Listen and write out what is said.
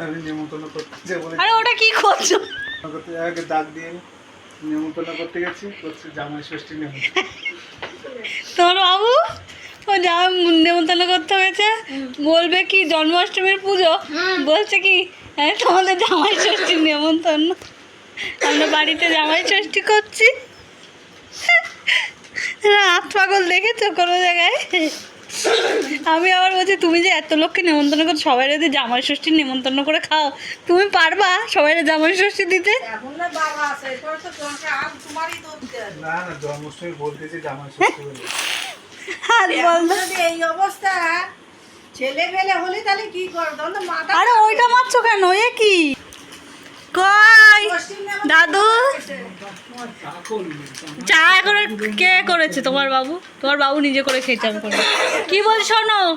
আমি নেমন্তন্ন করতে যাবো বলে আরে ওটা কি করছো? করতে আগে ডাক দিয়ে নেমন্তন্ন করতে গেছি, করছে জামাই ষষ্ঠী নেমন্তন্ন। তোমার বাবু ও যা নেমন্তন্ন করতে হয়েছে, বলবে কি জন্মাষ্টমীর পুজো, বলছে কি তোমাদের জামাই ষষ্ঠীর নেমন্তন্ন, আমরা বাড়িতে জামাই ষষ্ঠী করছি। রাত পাগল দেখেছো কোনো জায়গায়? আমি আবার বলছি তুমি যে এত লোককে নেমন্তন্ন করো, সবাই যদি জামাই ষষ্ঠীর নেমন্তন্ন করে খাও, তুমি পারবা সবাই জামাই ষষ্ঠী দিতে? না না, জন্মাষ্টমী বলতেছি জামাই ষষ্ঠী বলে। আর বলতো এই অবস্থা ছেলে মেলে হলে তাহলে কি করবো? আরে ওইটা মারছো কেন? এ কি কই দাদু? চা করে কে করেছে? তোমার বাবু? তোমার বাবু নিজে করে খেয়েছে আমি করে। কি বল শোনো,